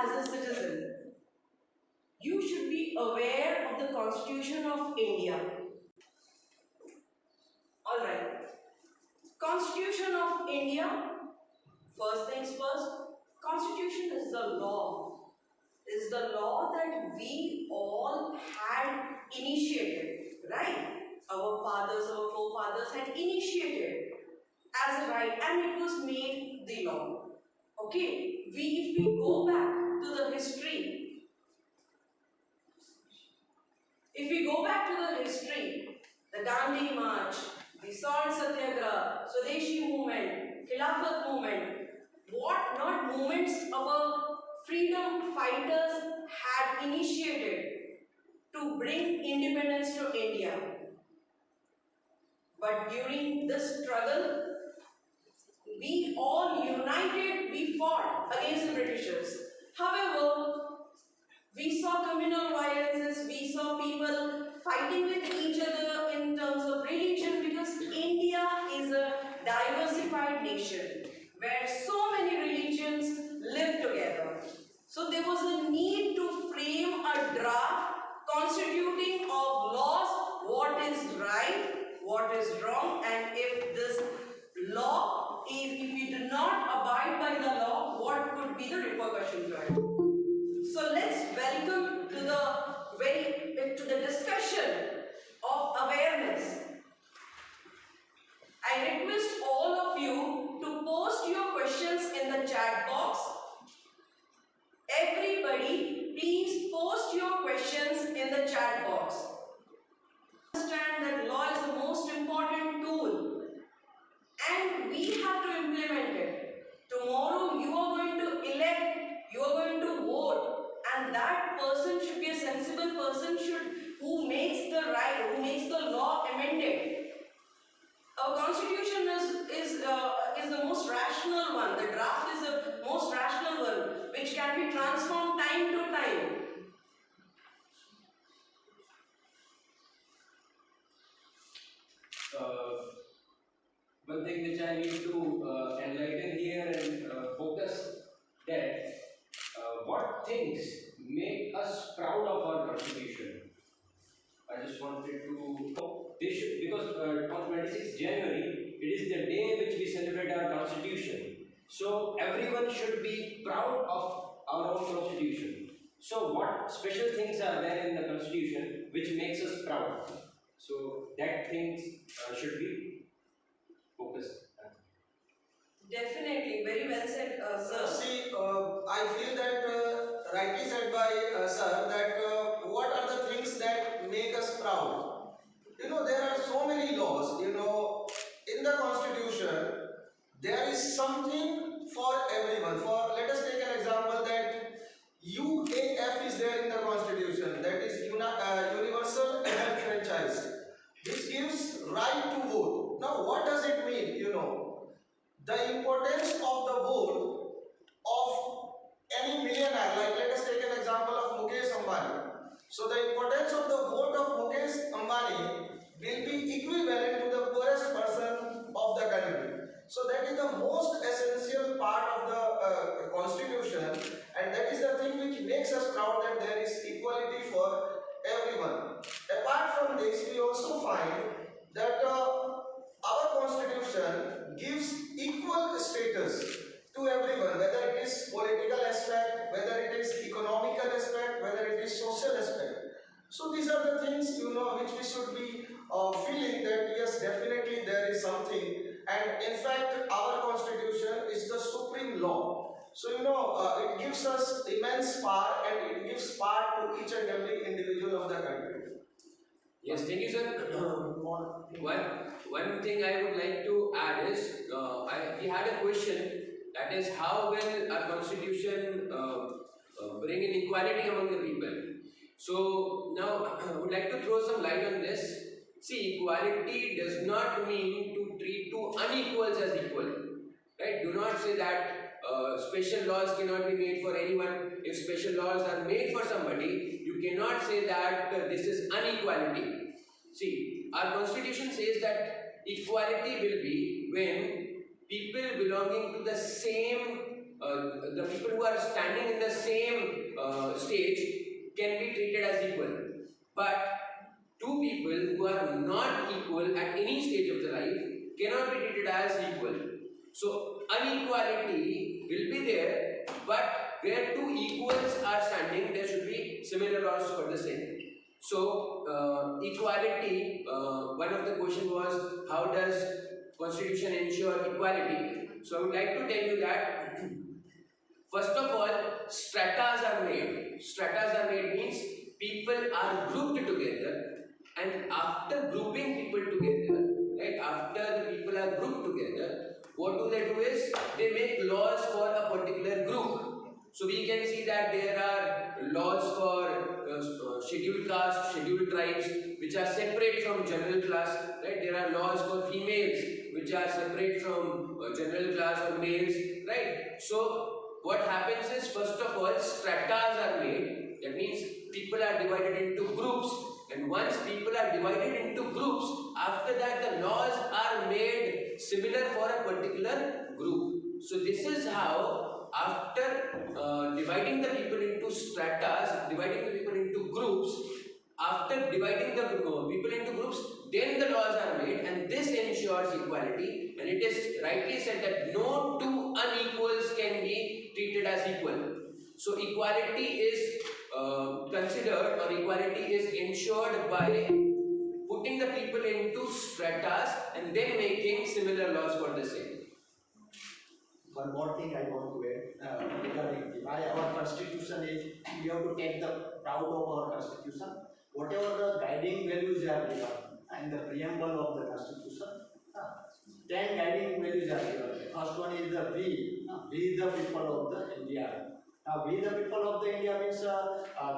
as a citizen, you should be aware of the Constitution of India. Alright. Constitution of India. First things first, Constitution is the law. Is the law that we all had initiated, right? Our fathers, our forefathers had initiated as a right, and it was made the law. Okay, if we go back to the history, the Dandi March, the Salt Satyagraha, Swadeshi movement, Khilafat movement, what not movements our freedom fighters had initiated to bring independence to India. But during this struggle, we all united, we fought against the Britishers. However, we saw communal violences, we saw people fighting with each other in terms of religion, because India is a diversified nation where so many religions live together. So there was a need to frame a draft constituting of laws, what is right, what is wrong, and if this law, if we do not abide by the law, what could be the repercussions to it? So let's welcome to the discussion of awareness. I request all of you to post your questions in the chat box. Everybody, please post your questions in the chat box. Understand that law is the most important tool and we have to implement it. Tomorrow you are going to elect, you are going to vote, and that person should be a sensible person who makes the law amended. Our constitution is the most rational one. The draft is the most rational one, which can be transformed time to time. One thing which I need to enlighten here and focus that what things make us proud of our constitution. I just wanted to know this because on 26th January it is the day which we celebrate our constitution. So everyone should be proud of our own constitution. So what special things are there in the constitution which makes us proud? So that things should be focused. Definitely, very well said, sir. See, I feel that rightly said by sir that what are the things that make us proud? There are so many laws. In the constitution, there is something for everyone. Let us take an example that UAF is there in the constitution. That is universal adult franchise. This gives right to vote. Now, what does it mean? The importance of the vote of any millionaire, like let us take an example of Mukesh Ambani. So the importance of the vote of Mukesh Ambani will be equivalent to the poorest person of the country. So that is the most essential part of the constitution, and that is the thing which makes us proud that there is equality for everyone. Apart from this, we also find that our constitution gives equal status to everyone, whether it is political aspect, whether it is economical aspect, whether it is social aspect. So these are the things which we should be feeling that yes, definitely there is something, and in fact our constitution is the supreme law. So it gives us immense power, and it gives power to each and every individual of the country. Yes, thank you, sir. One thing I would like to add is, we had a question, that is, how will our constitution bring in equality among the people? So now I would like to throw some light on this. See, equality does not mean to treat two unequals as equal. Right? Do not say that special laws cannot be made for anyone. If special laws are made for somebody, you cannot say that this is inequality. See, our constitution says that equality will be when people belonging to the same the people who are standing in the same stage can be treated as equal. But two people who are not equal at any stage of the life cannot be treated as equal. So unequality will be there, but where two equals are standing, there should be similar laws for the same. So equality, one of the question was, how does Constitution ensure equality? So I would like to tell you that first of all, stratas are made. Stratas are made means people are grouped together, and after grouping people together, right, after the people are grouped together, what do they do is they make laws for a particular group. So we can see that there are laws for scheduled caste, scheduled tribes, which are separate from general class, right? There are laws for females, which are separate from general class or males, right? So what happens is, first of all, stratas are made. That means people are divided into groups, and once people are divided into groups, after that the laws are made similar for a particular group. So this is how, after dividing the people into stratas, dividing the people into groups, after dividing the people into groups, then the laws are made, and this ensures equality. And it is rightly said that no two unequals can be treated as equal. So equality is considered, or equality is ensured by putting the people into stratas and then making similar laws for the same. One more thing I want to add regarding why our constitution is, we have to take the proud of our constitution. Whatever the guiding values are given in the preamble of the constitution, 10 guiding values are given. First one is the we the people of the India. Now we the people of the India means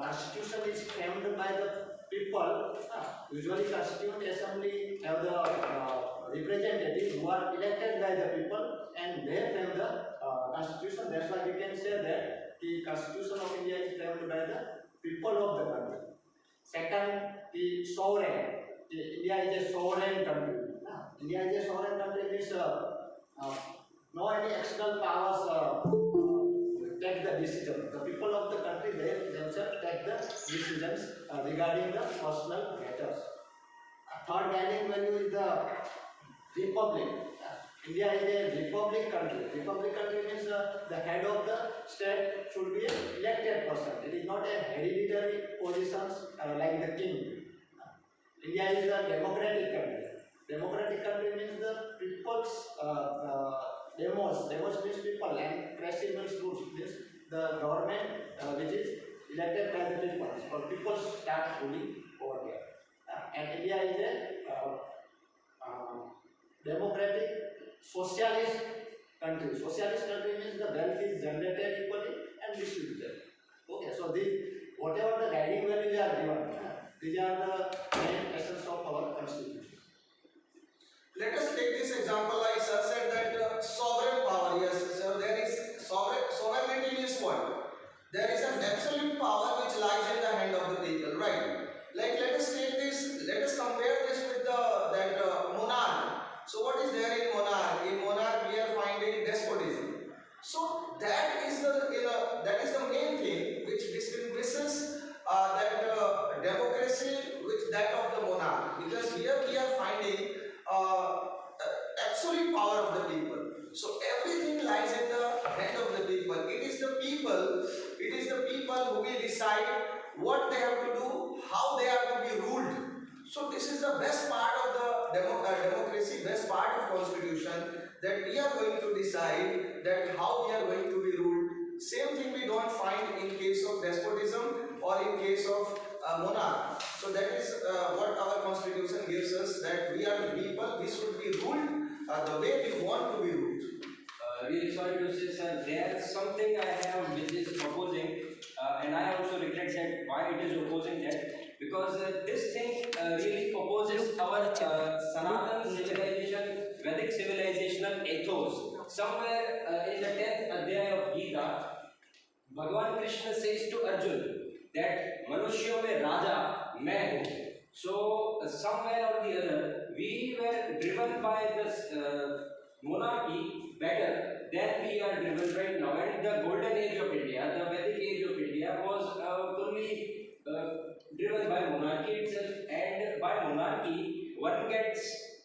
constitution is framed by the people. Usually Constituent Assembly have the representatives who are elected by the people, and they frame the constitution. That's why we can say that the constitution of India is framed by the people of the country. Second, the sovereign. India is a sovereign country. India is a sovereign country means no any external powers take the decision. The people of the country, they themselves take the decisions regarding the personal matters. Third guiding value is the republic. India is a republic country. Republic country means the head of the state should be an elected person. It is not a hereditary positions like the king. India is a democratic country. Democratic country means the people's demos means people, and presi means rules, means the government which is elected by the people, or people start ruling over here. And India is a democratic socialist country. Socialist country means the wealth is generated equally and distributed. Okay, so whatever the guiding values are given, these are the main essence of our constitution. Let us take this example. Like sir said that sovereign power. Yes, sir. There is sovereignty means what? There is an absolute power which lies in the hand of the people, right? Like let us take this. Let us compare this with that monarch. So what is there in monarch? In monarch we are finding despotism. So that is the main thing which distinguishes that democracy with that of the monarch. Because here we are finding absolute power of the people. So everything lies in the hand of the people. It is the people who will decide what they have to do, how they are to be ruled. So this is the best part of the democracy, best part of constitution, that we are going to decide that how we are going to be ruled. Same thing we don't find in case of despotism or in case of monarch. So that is what our constitution gives us, that we are the people, we should be ruled the way we want to be ruled. Really sorry to say, sir, there is something I have which is opposing, and I also regret that why it is opposing that, because this thing really opposes our Sanatan civilization, Vedic civilizational ethos. Somewhere in the 10th Adhyaya of Gita, Bhagavan Krishna says to Arjun that Manushyo mein Raja main hu. So somewhere or the other, we were driven by this monarchy better than we are driven right now. And the golden age of India, the Vedic age of India, was fully driven by monarchy itself. And by monarchy, one gets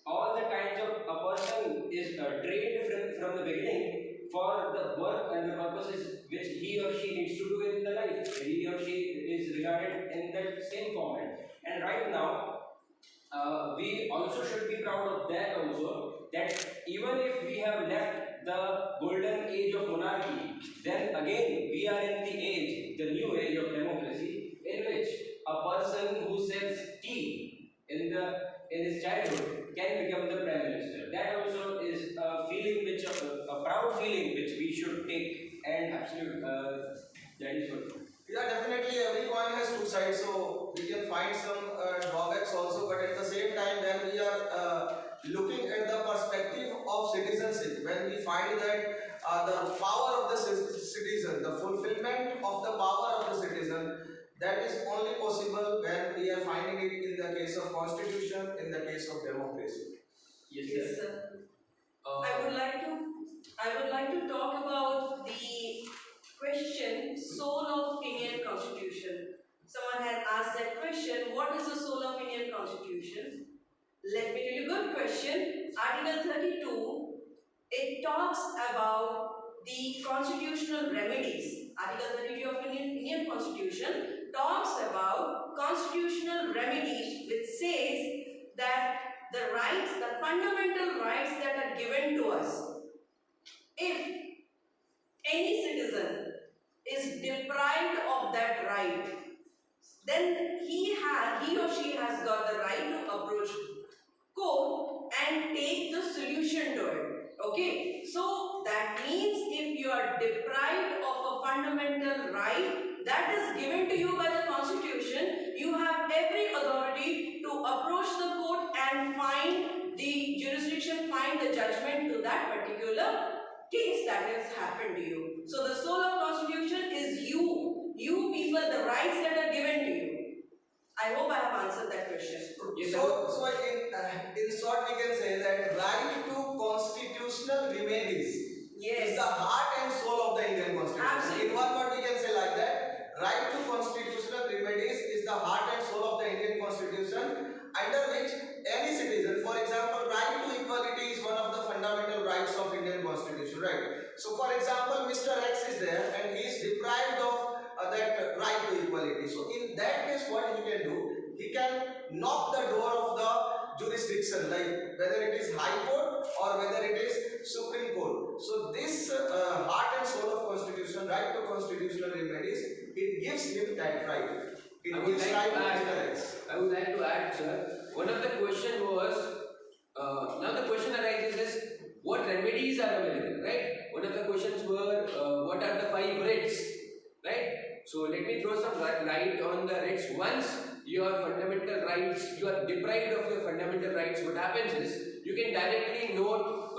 all the kinds of a person is trained from the beginning for the work and the purposes which he or she needs to do in the life. He or she is regarded in that same format. And right now, we also should be proud of that also, that even if we have left the golden age of monarchy, then again we are in the age, the new age of democracy, in which a person who sells tea in his childhood can become the prime minister. That also is a feeling which a proud feeling which we should take, and absolute that is what. Yeah, definitely every coin has two sides, so we can find some drawbacks also, but at the same time, when we are looking at the perspective of citizenship, when we find that the power of the citizen, the fulfillment of the power of the citizen, that is only possible when we are finding it in the case of constitution, in the case of democracy. Yes, sir. I would like to talk about the question soul of Indian Constitution. Someone had asked that question, what is the soul of Indian Constitution? Let me tell you, good question. Article 32, it talks about the constitutional remedies. Article 32 of Indian Constitution talks about constitutional remedies, which says that the rights, the fundamental rights that are given to us, if any citizen is deprived of that right, then he or she has got the right to approach court and take the solution to it. Okay, so that means if you are deprived of a fundamental right that is given to you by the Constitution, you have every authority to approach the court and find the jurisdiction, find the judgment to that particular case that has happened to you. So the soul of Constitution is you people, the rights that are given to you. I hope I have answered that question. Yes, So in short, we can say that right to constitutional remedies Yes. is the heart and soul of the Indian Constitution. Absolutely. In one word, we can say like that. Right to constitutional remedies is the heart and soul of the Indian Constitution, under which any citizen, for example, right to equality is one of the fundamental rights of Indian Constitution, right? So, for example, Mr. X is there and he is deprived of that right to equality. So, in that case, what he can do? He can knock the door of the jurisdiction, like whether it is High Court or whether it is Supreme Court. So, this heart and soul of Constitution, right to constitutional remedies, it gives him that right. It gives right to Mr. X. I would like to add, sir. One of the question was, now the question arises is, what remedies are available, right? One of the questions were, what are the 5 writs, right? So let me throw some light on the writs. Once your fundamental rights, you are deprived of your fundamental rights, what happens is, you can directly knock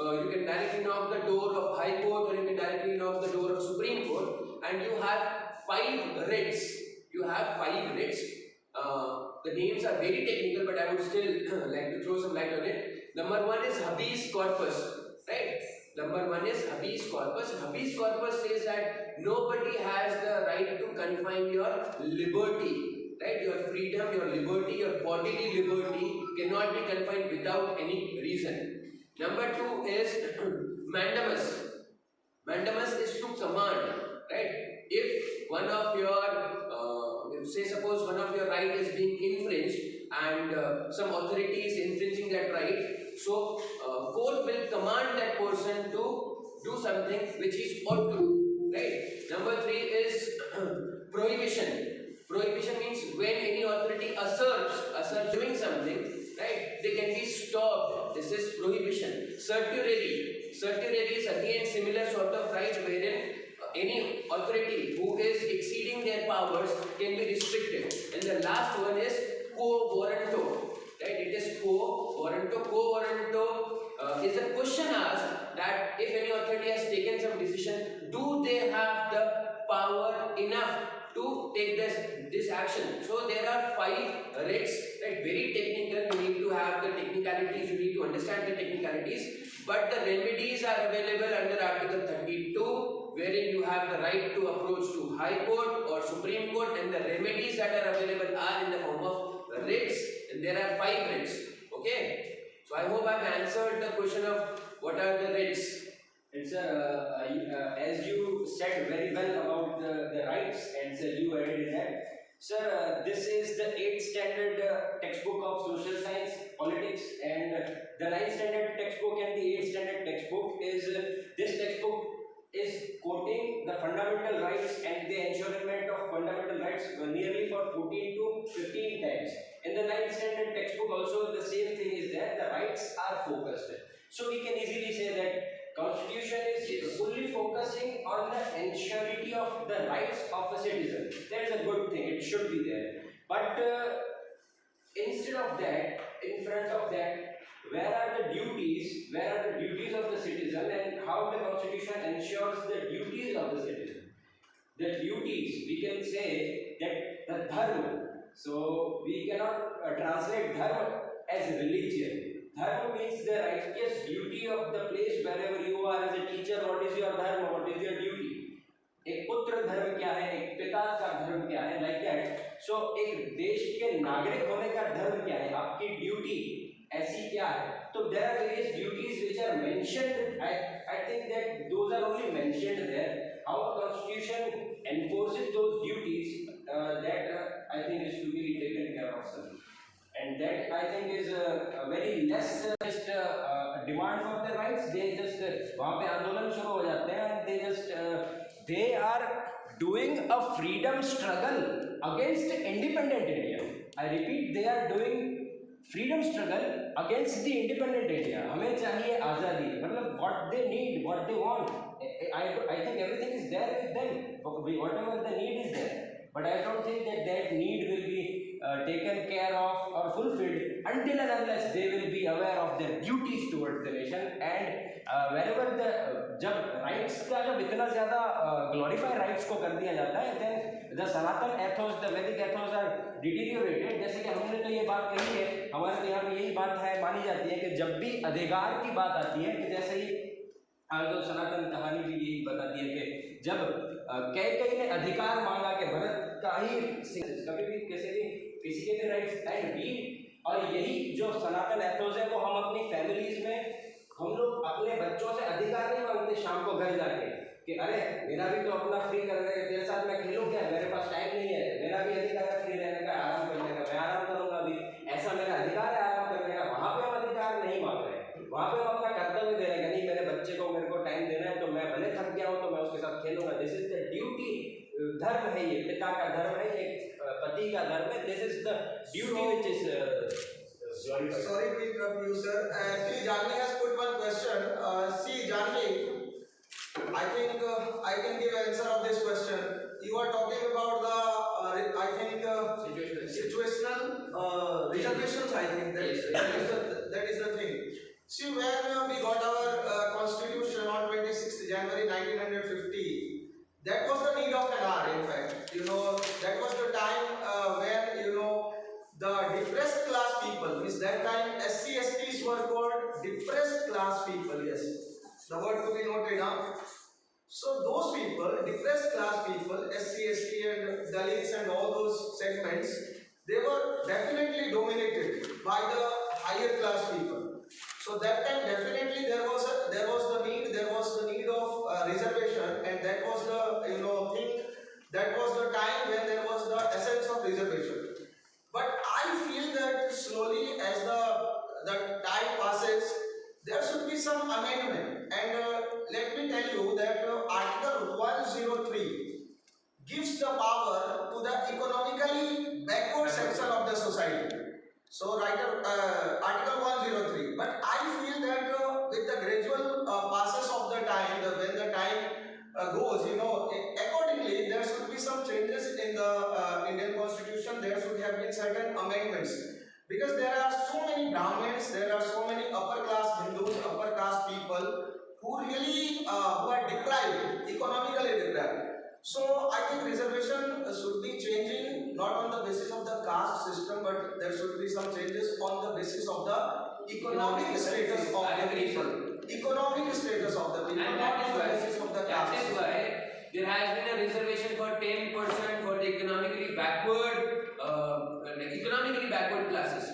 the door of High Court, or you can directly knock the door of Supreme Court, and you have 5 writs. You have 5 writs. The names are very technical, but I would still like to throw some light on it. Number 1 is habeas corpus, right? Number 1 is habeas corpus. Habeas corpus says that nobody has the right to confine your liberty, right? Your freedom, your liberty, your bodily liberty cannot be confined without any reason. Number 2 is mandamus. Mandamus is to command, right? If one of your say suppose one of your right is being infringed and some authority is infringing that right, so court will command that person to do something which is ought to do, right? Number 3 is prohibition. Prohibition means when any authority asserts doing something, right, they can be stopped. This is prohibition. Certiorari is again similar sort of right wherein any authority who is exceeding their powers can be restricted. And the last one is quo warranto, right? It is quo warranto. Quo warranto is a question asked that if any authority has taken some decision, do they have the power enough to take this action? So there are 5 writs, right? Very technical. You need to have the technicalities. You need to understand the technicalities. but the remedies are available under Article 32, wherein you have the right to approach to High Court or Supreme Court, and the remedies that are available are in the form of writs, and there are 5 writs. Okay, so I hope I've answered the question of what are the writs. And sir, as you said very well about the rights, and sir, you added in that. Sir, this is the 8th standard textbook of social science, politics, and the 9th standard textbook and the 8th standard textbook is this textbook is quoting the fundamental rights and the enshrinement of fundamental rights nearly for 14 to 15 times. In the 9th standard textbook also the same thing is there, the rights are focused. So we can easily say that Constitution is fully focusing on the ensurety of the rights of a citizen. That is a good thing, it should be there. But instead of that, in front of that, where are the duties of the citizen, and how the Constitution ensures the duties of the citizen? The duties, we can say that the dharma. So we cannot translate dharma as religion. Dharma means the righteous duty of the place wherever you are as a teacher. What is your dharma? What is your duty? एक पुत्र धर्म क्या है, एक पिता का धर्म क्या है, like that. So एक देश के नागरिक होने का धर्म क्या है, आपकी ड्यूटी ऐसी क्या है. So there are various duties which are mentioned. I think that those are only mentioned there. How the Constitution enforces those duties, that I think is to be taken care of, sir. And that I think is a very less just demand for their rights. They just वहाँ पे आंदोलन शुरू हो जाते हैं, and they just they are doing a freedom struggle against independent India. I repeat, they are doing freedom struggle against the independent India. हमें चाहिए आज़ादी. मतलब what they need, what they want. I think everything is there with them. Whatever the need is there. But I don't think that need will be taken care of or fulfilled until and unless they will be aware of their duties towards the nation. And wherever the जब rights का जब इतना ज़्यादा glorify rights को कर दिया जाता है, then the Sanatan ethos, the Vedic ethos are deteriorated. जैसे कि हमने तो ये बात कही है, हमारे तो यहाँ पे यही बात है, मानी जाती है कि जब भी अधिकार की बात आती है, कि जैसे ही तो सनातन कहानी भी यही बताती है कि जब कई ने अधिकार मांगा कि भरत का ही कभी भी किसी के भी राइट्स एंड वी, और यही जो सनातन एथोस है वो हम अपनी फैमिलीज में हम लोग अपने बच्चों से अधिकार नहीं मांगते शाम को घर जाके कि अरे मेरा भी तो अपना फ्री कर रहे, तेरे साथ मैं खेलूं क्या, मेरे पास टाइम नहीं है, मेरा भी अधिकार है फ्री रहने का, आराम करने का, मैं आराम करूंगा अभी, ऐसा मेरा अधिकार है आराम करने का. वहाँ पे हम अधिकार नहीं मांग रहे, वहाँ पे हम अपना कर्तव्य दे रहे हैं. नहीं, मेरे बच्चे को मेरे को टाइम देना है तो मैं भले थक गया हूँ तो मैं उसके साथ खेलूंगा. This is the duty. धर्म है ये, पिता का धर्म है ये, पति का धर्म है. This is the duty which is sorry to interrupt you, sir. Actually, Janvi has put one question. See, Janvi, I think I can give answer of this question. You are talking about the I think situational reservations. I think that is the thing. See, when we got our Constitution on 26th January 1950, that was the need of an hour. In fact, that was the time when the depressed class people, means that time SC STs were called depressed class people. Yes, the word to be noted down. So those people, depressed class people, SC ST and Dalits and all those segments, they were definitely dominated by the higher class people. So that time definitely there was the need of reservation, and that was the thing, that was the time when there was the essence of reservation. But I feel that slowly as the time passes, there should be some amendment. And let me tell you that Article 103 gives the power to the economically backward section of the society. So Article 103. But I feel that with the gradual passes of the time, when the time goes, accordingly there should be some changes in the Indian Constitution. There should have been certain amendments, because there are so many Brahmins, there are so many upper class Hindus, upper caste people who really who are deprived, economically deprived. So I think reservation should be changing not on the basis of the caste system, but there should be some changes on the basis of the economic status of the people. economic status of the people, And not on the basis of the that is caste. why there has been a reservation for 10% for the economically backward classes.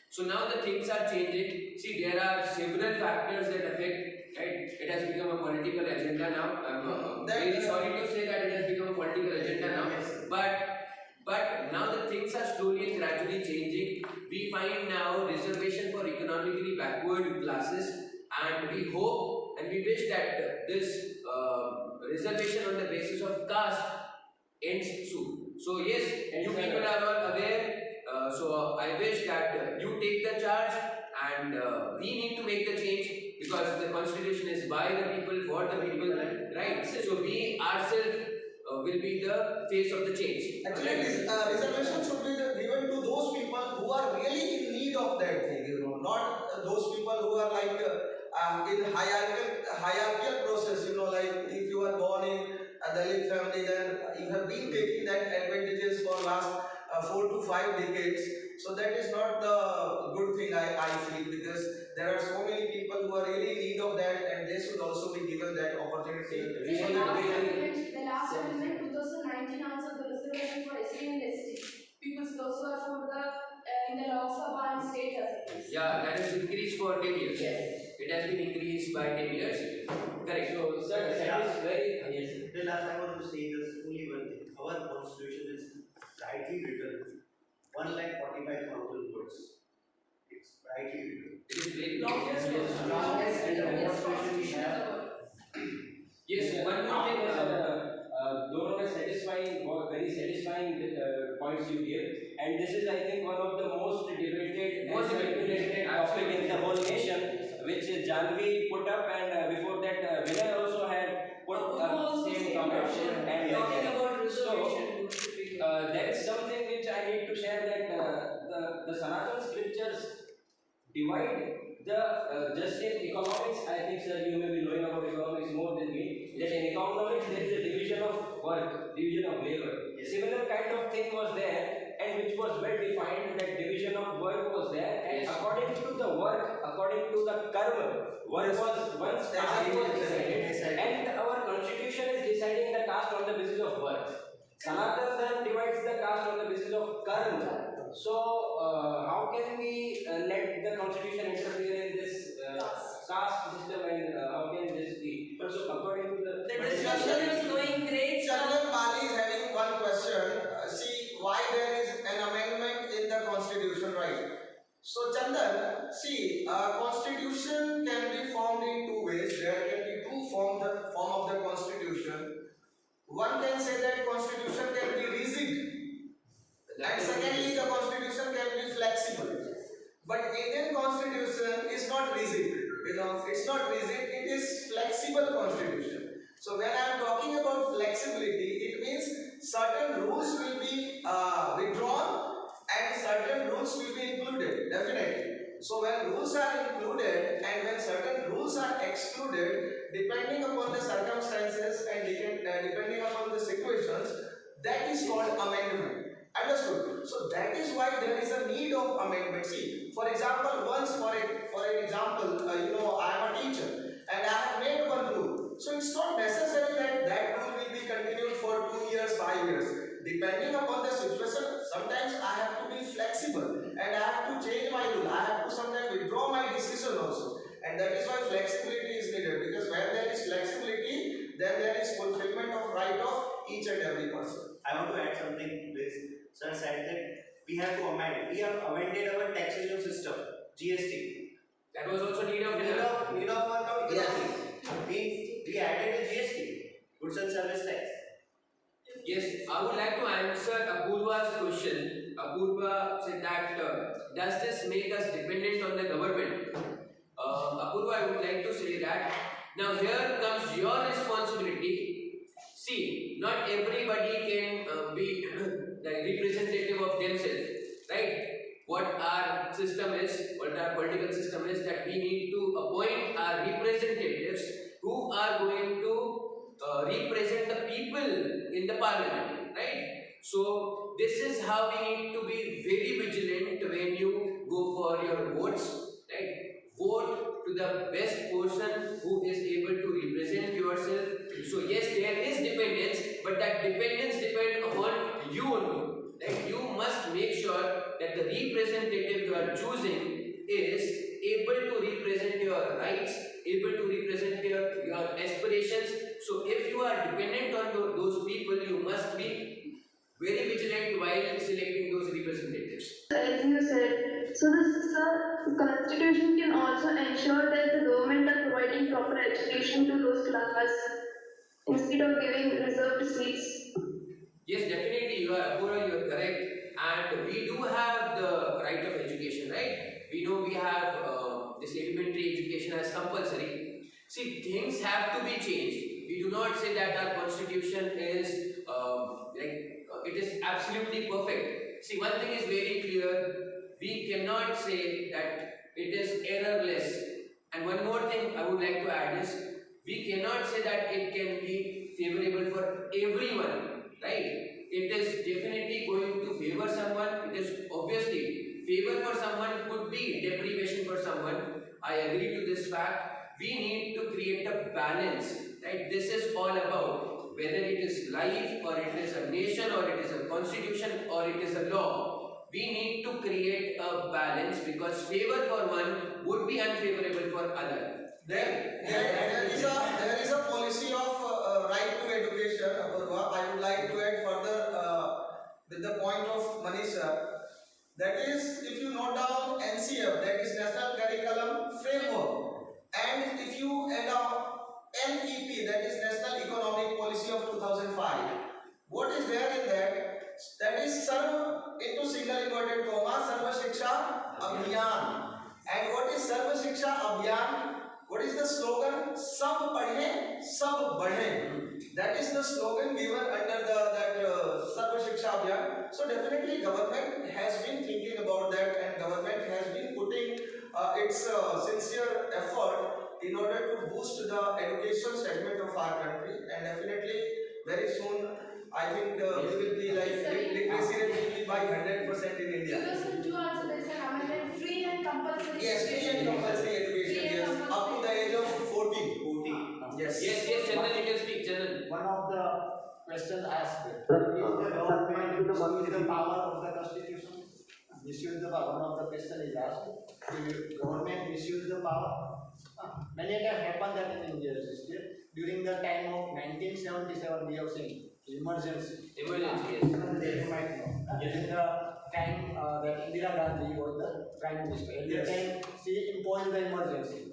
So now the things are changing. See, there are several factors that affect, right? It has become a political agenda now. I'm really sorry to say that it has become a political agenda now. But now the things are slowly and gradually changing. We find now reservation for economically backward classes, and we hope and we wish that this reservation on the basis of caste ends soon. So yes, you people are all aware. So I wish that you take the charge, and we need to make the change, because the constitution is by the people, for the people, right? So we ourselves will be the face of the change. Actually, reservation should be given to those people who are really in need of that thing, not those people who are like in hierarchical process, like if you are born in a Dalit family, then you have been taking that advantages for last 4 to 5 decades. So that is not the good thing, I feel, because there are so many people who are really in need of that, and they should also be given that opportunity. So the last amendment 2019 also the reservation for SC and ST people also are for the in the Lok Sabha and state assemblies. Yeah, that has increased for 10 years. Yes. It has been increased by 10 years. Correct. So, sir, that is very yes. The last I want to say is only one thing. Our constitution is rightly written. 1,45,000 words. It's rightly written. It is very Longest yes. Longest and the constitution we have. Yes, one more thing. Those are satisfying, very satisfying points you give, and this is, I think, one of the most debated and speculated topic in the whole nation, which Janvi put up, and before that, Vinay also had put up same comment. And talking about reservation. there is something which I need to share, that the Sanatan scriptures divide the just in economics. I think, sir, you may be knowing about economics more than me. That in economics there is a division of work, division of labor. A similar kind of thing was there, and which was well defined. That division of work was there, and according to the work, according to the karma, work was once caste was decided, and our constitution is deciding the caste on the basis of work. Sanatan then divides the caste on the basis of karma. So, how can we let the constitution interfere in this caste system, and how can this be? But so, according to The discussion is going great. Chandan Bali is having one question. See, why there is an amendment in the constitution, right? So, Chandan, see, constitution can be formed in two ways. There can be two form of the constitution. One can say that constitution can be rigid, and secondly, the constitution can be flexible. But Indian constitution is not rigid. It's not rigid. It is flexible constitution. So when I am talking about flexibility, it means certain rules will be withdrawn and certain rules will be included. Definitely. So when rules are included and when certain rules are excluded, depending upon the circumstances and depending upon the situations, that is called amendment. Understood? So that is why there is a need of amendment. See, for example, for an example, I am a teacher and I have made one rule. So it's not necessary that that rule will be continued for 2 years, 5 years. Depending upon the situation, sometimes I have to be flexible and I have to change my rule. I have to sometimes withdraw my decision also. And that is why flexibility is needed, because when there is flexibility, then there is fulfillment of right of each and every person. I want to add something to this. Sir said that we have to amend. We have amended our taxation system, GST. That was also need of Need of our economy. We added the GST, goods and service tax. Yes, I would like to answer Apurva's question. Apurva said that does this make us dependent on the government? Apurva, I would like to say that now here comes your responsibility. See, not everybody can be the representative of themselves, right? What our system is, what our political system is, that we need to appoint our representatives who are going to represent the people in the parliament, right? So this is how we need to be very vigilant when you go for your votes, right? vote to the best person who is able to represent yourself. So yes, there is dependence, but that dependence depends upon you only. Right? You must make sure that the representative you are choosing is able to represent your rights, able to represent your aspirations. So if you are dependent on those people, you must be very vigilant while selecting those representatives. As you said, so the constitution can also ensure that the government are providing proper education to those classes instead of giving reserved seats. Yes, definitely, you are Apura, you are correct, and we do have the right of education, right? We know we have this elementary education as compulsory. See, things have to be changed. We do not say that our constitution is it is absolutely perfect. See, one thing is very clear: we cannot say that it is errorless. And one more thing I would like to add is we cannot say that it can be favorable for everyone. Right? It is definitely going to favor someone. It is obviously favor for someone could be deprivation for someone. I agree to this fact. We need to create a balance. Right? This is all about whether it is life or it is a nation or it is a constitution or it is a law. We need to create a balance because favor for one would be unfavorable for other. There is a policy of right to education. I would like to add further with the point of Manisha. That is, if you note down NCF, that is National Curriculum Framework, and if you add up NEP, that is National Economic Policy of 2005, what is there in that? That is Sarva into single inverted comma Sarva Shiksha Abhiyan. And what is Sarva Shiksha Abhiyan? What is the slogan? Sab padhe, sab badhe. That is the slogan given under that Sarva Shiksha Abhiyan. So definitely government has been thinking about that, and government has been putting its sincere effort in order to boost the education segment of our country. And definitely very soon I think we will be like literacy rate will be by 100% in India. 2002 also there is an amendment, free and compulsory. Yes, free and compulsory education. Yes, up to the age of 14. 14. Yes. Yes, Chandan, you can speak, Chandan. One of the questions asked is the government misuse the power of the constitution? Misuse the power. One of the question is asked. The government misuse the power? Many times happened that in India during the time of 1977 we have seen emergency. Emergency, yes. You might know. During the time that Indira Gandhi was the prime minister, at the time she imposed the emergency.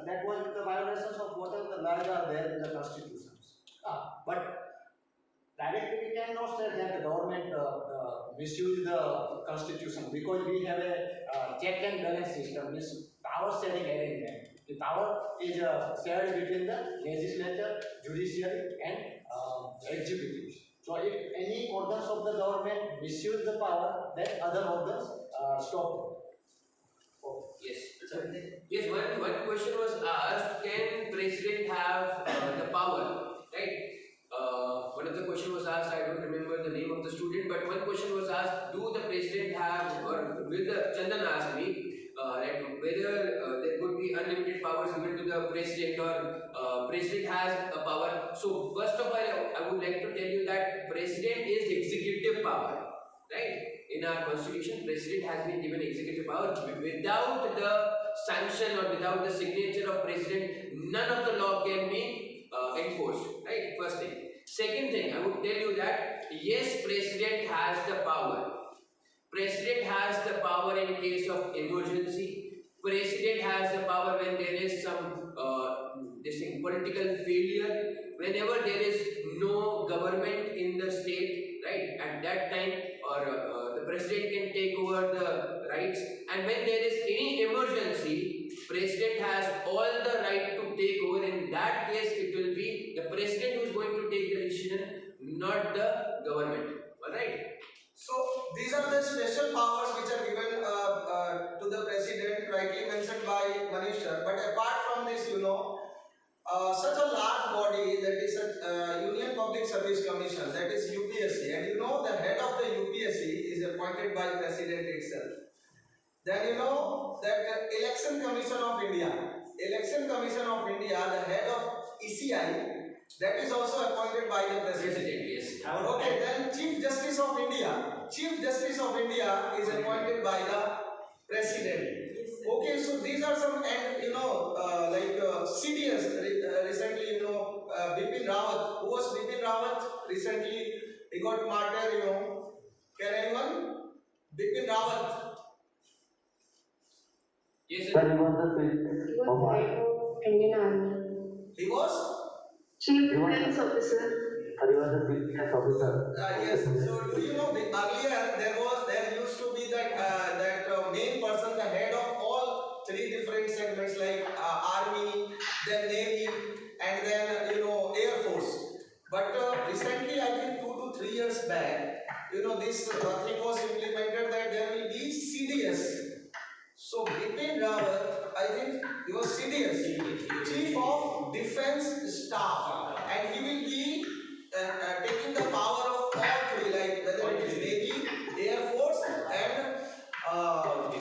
That was the violations of whatever the laws are there in the constitutions. But directly we cannot say that the government misuse the constitution because we have a check and balance system, means power sharing arrangement. The power is shared between the legislature, judiciary, and executive. So if any organs of the government misuse the power, then other organs stop. Yes. Yes, one question was asked, can president have the power? Right? One of the question was asked, I don't remember the name of the student, but one question was asked, do the president have, or will the, Chandan asked me, whether there could be unlimited powers given to the president or president has a power. So first of all, I would like to tell you that president is executive power, right? In our constitution, president has been given executive power. Without the sanction or without the signature of president, none of the law can be enforced, right? First thing. Second thing, I would tell you that yes, president has the power. President has the power in case of emergency. President has the power when there is some political failure. Whenever there is no government in the state, right? At that time, or the president can take over the rights. And when there is any emergency, president has all the right to take over. In that case, it will be the president who is going to take the decision, not the government. All right. So these are the special powers which are given to the president, rightly mentioned by Manish sir. But apart from this, such a large body, that is a Union Public Service Commission, that is UPSC, and the head of the UPSC is appointed by president itself. Then you know that Election Commission of India, the head of ECI, that is also appointed by the president. Yes. Okay, then Chief Justice of India is appointed by the president. Okay, so these are some, and you know, CDS recently, you know, Bipin Rawat. Who was Bipin Rawat? Recently, he got martyred. You know, can anyone? Bipin Rawat. Yes, Sir, sir. he was the chief of Head of Indian Army. He was. Chief Defense Officer. Sir, he was the chief defense officer. Yes. So do you know earlier there used to be that main person, the head of all three different segments like army, then navy, and then you know air force. But recently, I think 2 to 3 years back, you know this thing was implemented that there will be CDS. So Bipin Rawat, I think he was CDS, Chief of Defense Staff, and he will be taking the power of all three, like whether it is Navy, Air Force, and Army,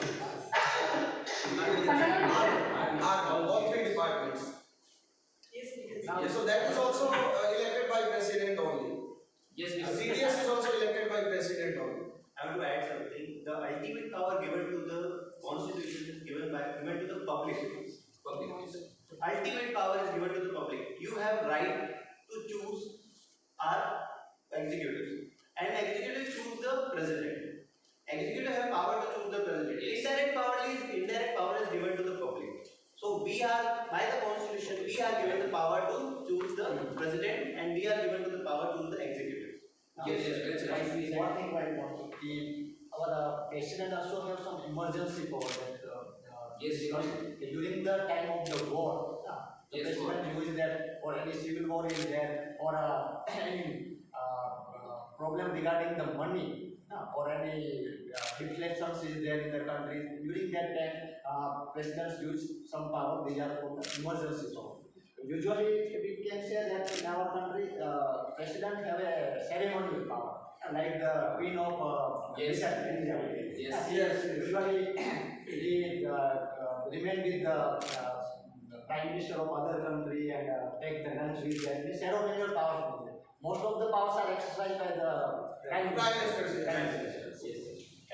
all three departments. Yes. So that is also elected by president only. Yes, CDS is also elected by president only. I want to add something. The ultimate power given to the constitution is given to the public. Ultimate power is given to the public. You have right to choose our executives, and executives choose the president. Executive have power to choose the president. Indirect power is given to the public. So we are, by the constitution, we are given the power to choose the president, and we are given to the power to choose the executive. Yes, that's right. One thing I want to keep, our president also have some emergency power that Yes, because during the time of the war, the Yes, president uses that, or any civil war is there, or any problem regarding the money, or any deflections is there in the country. During that time, presidents use some power. These are called emergency power. Usually, we can say that in our country, president have a ceremonial power, like the Queen of Yes. Elizabeth. Yes. Usually, he remain with the prime minister of other country and take the lunch with them. The ceremonial powers. Most of the powers are exercised by the prime minister. Yes.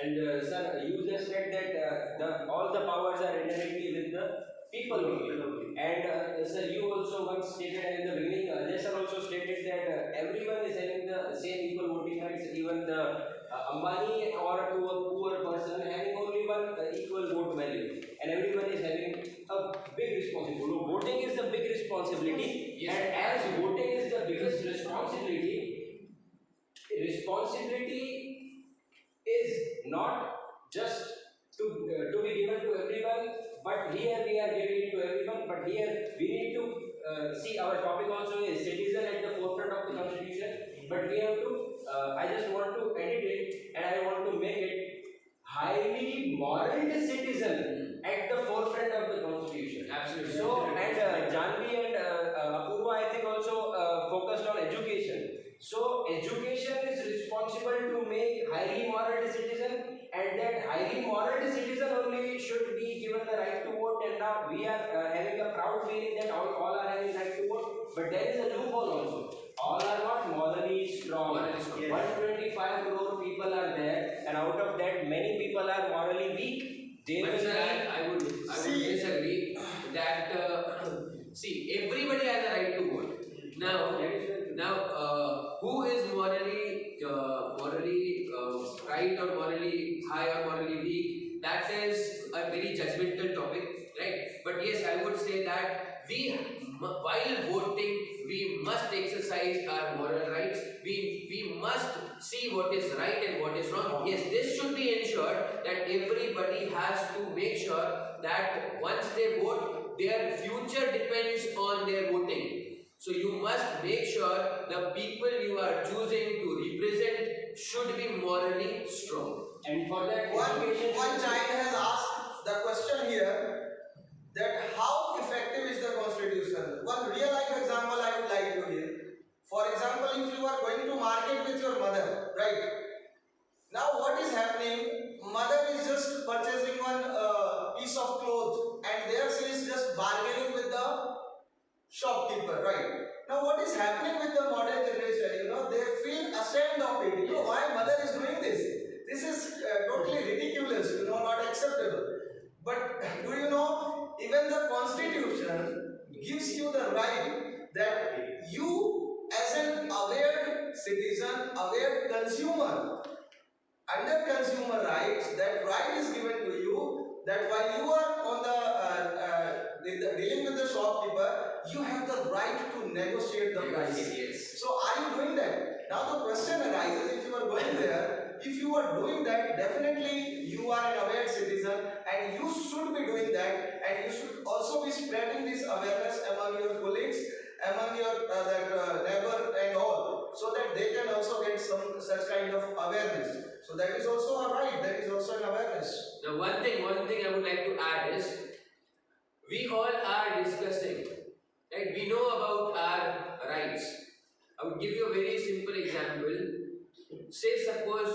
And sir, you just said that all the powers are inherently with the people only. And sir, you also once stated in the beginning, Ajay sir also stated that everyone is having the same equal voting rights, even the Ambani or to a poor person having only one equal vote value, and everyone is having a big responsibility. No, voting is the big responsibility, Yes. and as voting is the biggest responsibility is not just to be given to everyone, but here we are giving it to everyone. But here we need to see our topic also is citizen at the forefront of the constitution. But we have to. I just want to edit it, and I want to make it highly moral citizen at the forefront of the constitution. Absolutely. So and Janvi and Apurva I think also focused on education. So education is responsible to make highly moral citizen, and that highly moral citizen only should be given the right to vote. And now we are having a proud feeling that all are having right to vote, but there is a loophole also. All are not morally strong. Morally strong. Yes. 125 crore people are there, and out of that, many people are morally weak. They But will sir, be- I would disagree that see, everybody has a right to vote. Now, who is morally right or morally high or morally weak? That is a very judgmental topic, right? But yes, I would say that while voting, we must exercise our moral rights. We must see what is right and what is wrong. Yes, this should be ensured that everybody has to make sure that once they vote, their future depends on their voting. So you must make sure the people you are choosing to represent should be morally strong. and for that One education. child has asked the question here that how effective is the constitution? One real life example I would like to give. For example, if you are going to market with your mother, right? Now what is happening? Mother is just purchasing one just bargaining with the shopkeeper, right? Now what is happening with the modern generation, they feel ashamed of it. My mother is doing this. This is totally ridiculous, not acceptable. But do you know, even the Constitution gives you the right that you as an aware citizen, aware consumer, under consumer rights, that right is given to you that while you are on dealing with the shopkeeper, you have the right to negotiate the price. Yes. So are you doing that? Now the question arises, if you are going there, if you are doing that, definitely you are an aware citizen and you should be doing that, and you should also be spreading this awareness among your colleagues, among your neighbor and all, so that they can also get some such kind of awareness. So that is also a right, that is also an awareness. Now one thing I would like to add is, we all are discussing, right? We know about our rights. I would give you a very simple example. Say suppose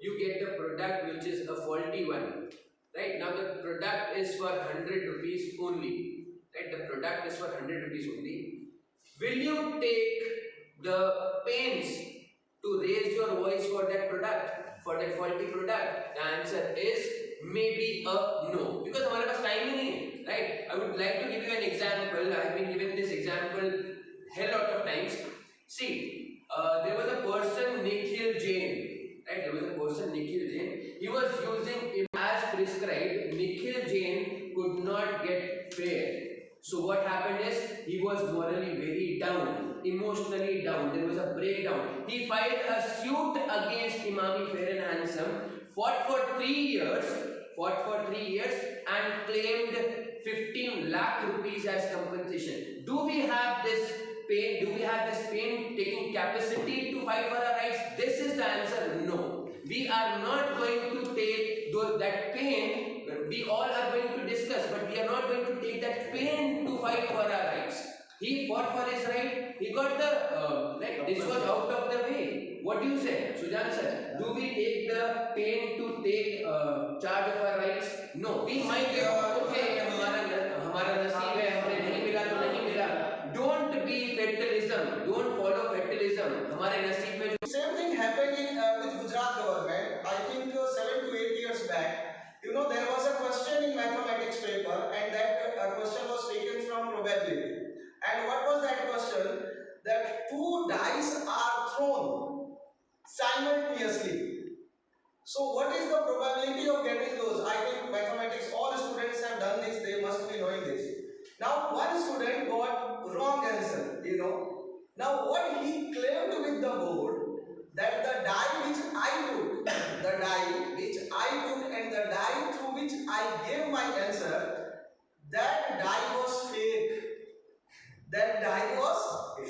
you get a product which is a faulty one, right? Now the product is for 100 rupees only, right? The product is for 100 rupees only. Will you take the pains to raise your voice for that product, for that faulty product? The answer is maybe a no, because हमारे पास time ही नहीं है, right? I would like to give you an example. I have been given this example hell lot of times. See, there was a person Nikhil Jain, right? There was a person Nikhil Jain. He was using as prescribed. Nikhil Jain could not get fair. So what happened is, he was morally very down, emotionally down. There was a breakdown. He filed a suit against Imami Fair and Handsome, fought for 3 years, and claimed 15 lakh rupees as compensation. Do we have this pain? Do we have this pain-taking capacity to fight for our rights? This is the answer: no. We are not going to take that pain. We all are going to discuss, but we are not going to take that pain to fight for our rights. He fought for his right. He got the this was out of the way. What do you say, Sujan sir? Do we take the pain to take charge of our rights? No. We might get okay. हमारा नसीब है, हमें नहीं मिला तो नहीं मिला. Don't be fatalism. Don't follow fatalism. हमारे नसीब में जो Same thing happened with Gujarat government. I think 7 to 8 years back. There was a question in mathematics paper, and that question was taken from probability. And what was that question? That 2 dice are thrown simultaneously. So what is the probability of getting those? I think mathematics, all students have done this, they must be knowing this. Now one student got wrong answer, Now what he claimed with the board, that the die which I took, and the die through which I gave my answer, that die was fake. That die was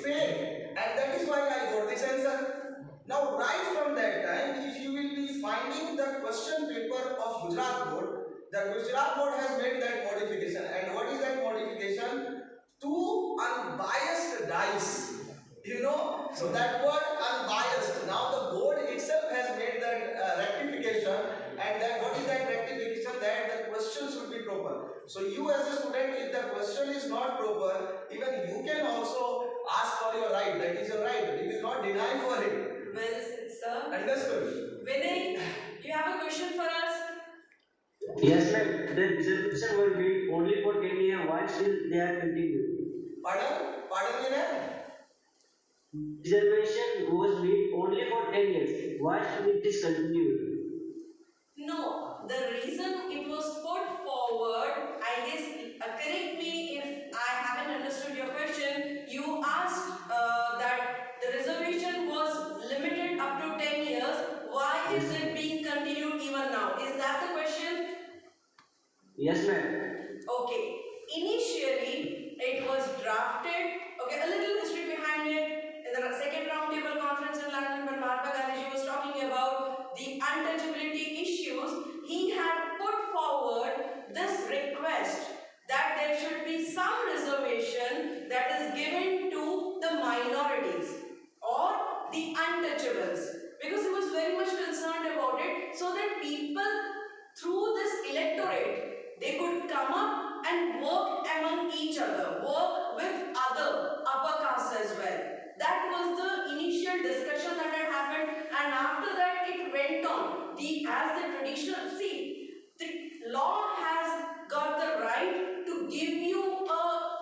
fake. And that is why I got this answer. Now right from that time, if you will be finding the question paper of Gujarat board, the Gujarat board has made that modification. And what is that modification? 2 unbiased dice. So that word unbiased. Now the board itself has made that rectification, and then what is that rectification? That the question should be proper. So you as a student, if the question is not proper, even you can also ask for your right. That is your right. You will not deny for it. Well said, sir. Understood? Vinay, you have a question for us? Yes, ma'am. The reservation were made only for 10 years. Why still they are continued? Pardon? Pardon me, ma'am? Reservation was made only for 10 years. Why should it is continued? No, the reason it was put forward, I guess, correct me if I haven't understood your question. You asked that the reservation was limited up to 10 years. Why is it being continued even now? Is that the question? Yes, ma'am. Okay. Initially, it was drafted. Okay, a little history behind it. In the second roundtable conference in London, when Mahatma Gandhi was talking about the untouchability issues, he had put forward this request that there should be some reservation that is given to the minorities or the untouchables, because he was very much concerned about it, so that people through this electorate, they could come up and work among each other, work with other upper castes as well. That was the initial discussion that had happened, and after that it went on. As the traditional, see, the law has got the right to give you a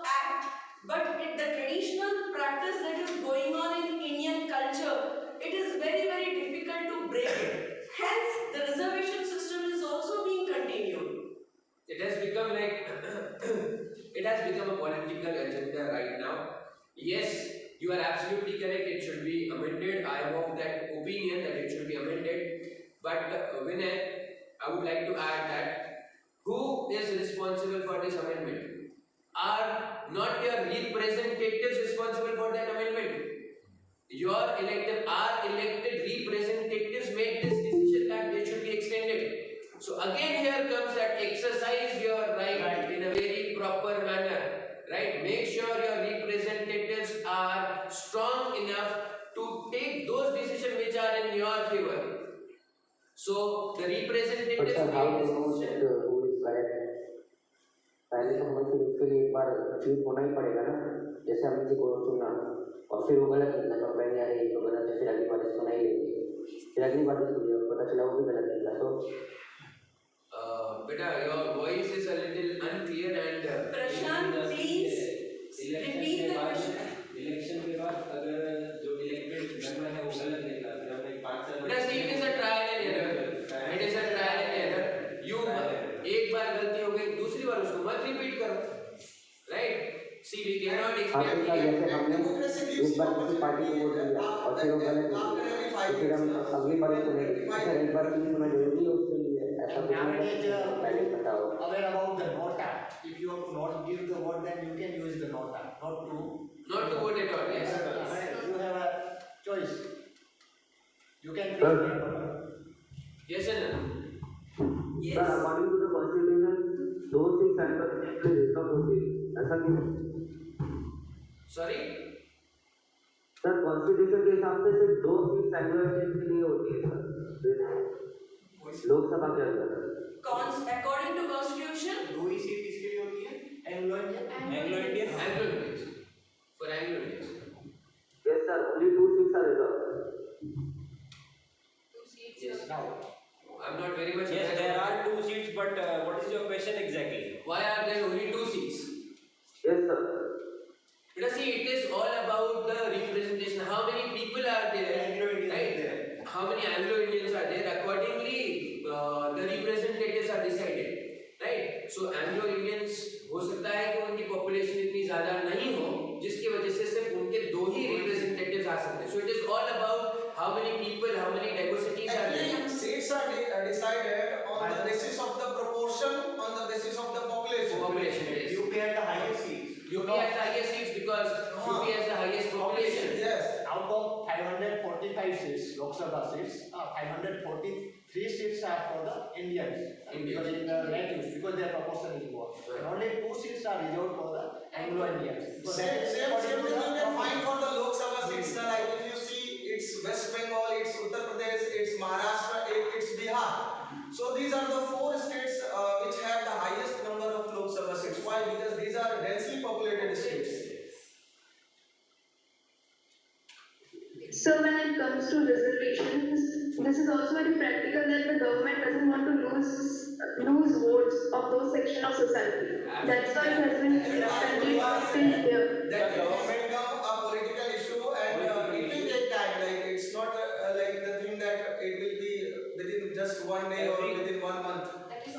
act, but the traditional practice that is going on in Indian culture, it is very, very difficult to break it. Hence, the reservation system is also being continued. It has become like it has become a political agenda right now. Yes, you are absolutely correct. It should be amended. I am of that opinion that it should be amended. But Vinay, I would like to add that who is responsible for this amendment? Are not your representatives responsible for that amendment? Our elected representatives made this decision that they should be extended. So again here comes that exercise your right in a very proper manner. Right? Make sure your representatives are strong enough to take those decisions which are in your favor. So the But representatives sir, how made do this you know that decision. who is correct? पहले तो हमें फिर उसके लिए एक बार choose होना ही पड़ेगा ना, जैसे हमने किसी को चुना और फिर वो गलत निकला तो कहेंगे अरे ये तो गलत है, फिर अगली बार इसको नहीं लेंगे, फिर अगली बार इसको लिया पता चला वो भी गलत निकला तो Beta, your voice is a little unclear and Prashant, please repeat the question. Election के बाद अगर जो इलेक्टेड मेंबर है वो गलत निकला, फिर हमने 5 साल Beta, see, it is a trial and error. It is a trial and error. You एक बार गलती हो गई, दूसरी बार उसको मत रिपीट करो. Right? See, we cannot हाँ expect. तो जैसे हमने एक बार किसी पार्टी को वोट दिया और फिर वो गलत निकली तो फिर हम अगली बार उसको नहीं, सर एक बार चूज होना जरूरी है उसके लिए, ऐसा कुछ नहीं है पहले पता हो. Aware about the no tag. If you have not give the vote, then you can use the no tag, Not to vote at all. Yes. You have a choice. You can Sir. pick the no. Yes or no? Sir, according to the Constitution, those things are not होती, ऐसा क्यों? Sorry? Sir constitution के हिसाब से सिर्फ 2 seat Anglo Indian के लिए होती है सर, लोकसभा के अंदर. According to Constitution, 2 he seat किसके लिए होती है? Anglo Indian. Anglo Indian Anglo Indians. For Anglo Indians. Yes sir, only 2 seats are reserved. Yes. Now, I'm not very much. Yes, aware there of are that. 2 seats, but what is your question exactly? Why are there only 2 seats? Yes sir. Because see, it is all about the representation. How many people are there? Anglo Indians Right? are there. How many Anglo Indians are there? Accordingly, the representatives are decided. Right? So Anglo Indians हो सकता है कि उनकी population इतनी ज़्यादा नहीं हो, जिसकी वजह से सिर्फ उनके 2 ही representatives आ सकते हैं. So it is all about how many people, how many diversities are there. Actually, seats are decided on the basis of the proportion, on the basis of the population. Population is. UP had the highest seats. UP has the highest seats because UP has the highest population. Yes. out of 545 seats, Lok Sabha seats, 543 seats are for the Indians, because in the relatives, because their proportion is more. And only 2 seats are reserved for the Anglo-Indians. Same thing you can find for the Lok Sabha seats. Like if you see, it's West Bengal, it's Uttar Pradesh, it's Maharashtra, it's Bihar. So these are the 4 states which have the highest number of Lok Sabha seats. Why? Because these are densely populated states. So when it comes to reservations, this is also very practical that the government doesn't want to lose votes of those section of society. That's why it has been continued till here. That it has become a political issue and it will take time. Like it's not like the thing that it will be within just one day or within 1 month.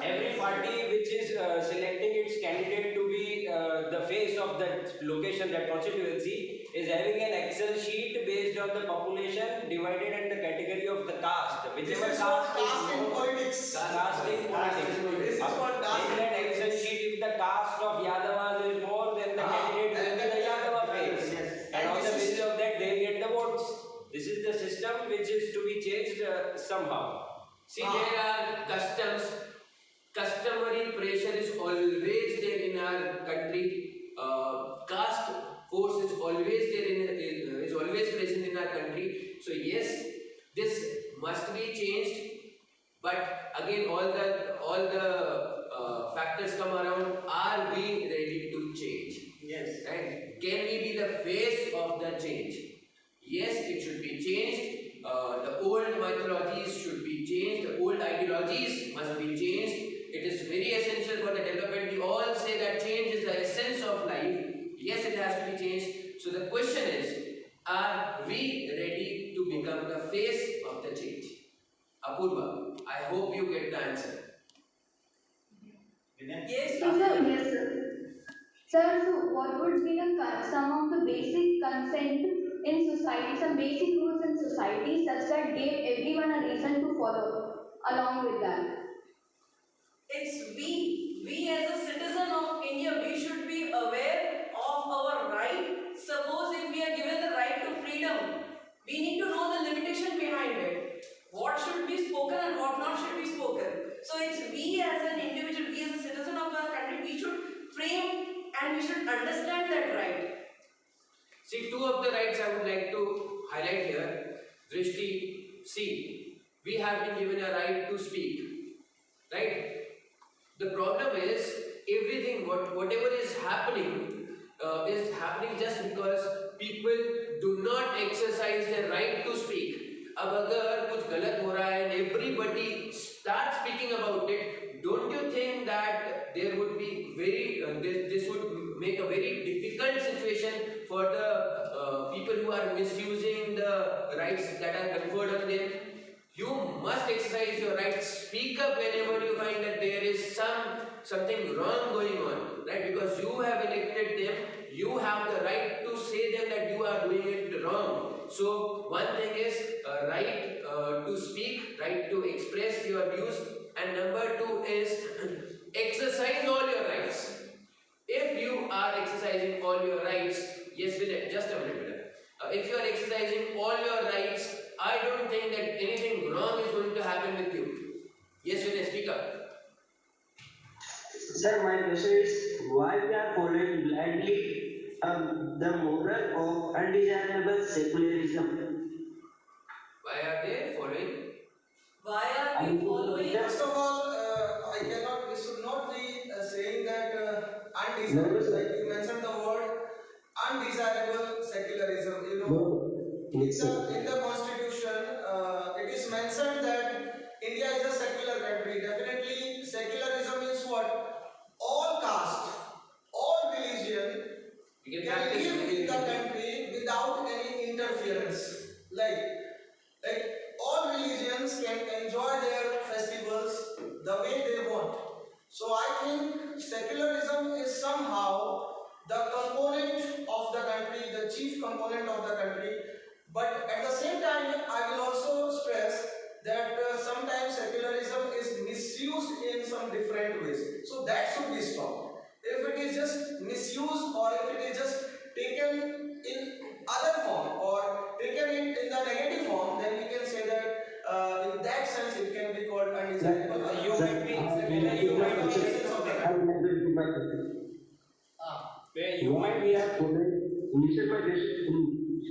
Every party which is selecting its candidate to be the face of that location, that constituency, is having an Excel sheet based on the population divided in the category of the caste. This Whichever is called caste caste in is more, politics. caste in politics. This is called caste In in that Excel politics. sheet, if the caste of Yadavas is more, then the candidate will be the Yadava face. And on the basis of that, they get the votes. This is the system which is to be changed somehow. See, there are customs. Customary pressure is always there in our country. Caste force is always there is always present in our country. So yes, this must be changed. But again, all the factors come around, are we ready to change? Yes. Right? Can we be the face of the change? Yes, it should be changed. The old mythologies should be changed. The old ideologies must be changed. It is very essential for the development. We all say that change is the essence of life. Yes, it has to be changed. So the question is, are we ready to become the face of the change? Apurva, I hope you get the answer. Vinay? Yes, Sir, yes, sir. Sir, so what would be some of the basic consent in society, some basic rules in society such that gave everyone a reason to follow along with that? it's we as a citizen of India, we should be aware of our right. Suppose if we are given the right to freedom, we need to know the limitation behind it. What should be spoken and what not should be spoken. So it's we as an individual, we as a citizen of our country, we should frame and we should understand that right. See, two of the rights I would like to highlight here. Drishti, see, we have been given a right to speak, right? The problem is everything, whatever is happening just because people do not exercise their right to speak. अब अगर कुछ गलत हो रहा है and everybody starts speaking about it, don't you think that there would be this would make a very difficult situation for the people who are misusing the rights that are conferred on them? You must exercise your rights. Speak up whenever you find that there is something wrong going on, right? Because you have elected them, you have the right to say them that you are doing it wrong. So one thing is right to speak, right to express your views, and number two is exercise all your rights. If you are exercising all your rights, yes, Vinay, just a minute. If you are exercising all your rights, I don't think that anything wrong is going to happen with you. Yes, Vinay, speak up. Sir, my question is why we are following blindly the moral of undesirable secularism? Why are they following? Why are we following? First of all, we should not be saying that No, undesirable, sir. like you mentioned the word undesirable secularism. You know, No. Yes, sir. in the constitution, it is mentioned that India is a secular country. Definitely, secularism is what? All caste, all religion You can can practice live in the anything. country without any interference. Like all religions can enjoy their festivals the way they want. So I think secularism is somehow the component of the country, the chief component of the country. But at the same time, I will also stress that sometimes secularism is misused in some different ways. So that should be stopped. If it is just misused or if it is just taken in other form or taken in the negative form, then we can say that in that sense it can be called undesirable. You might be essence of the I would like to repeat my question. where you Why might we are following, listen my question.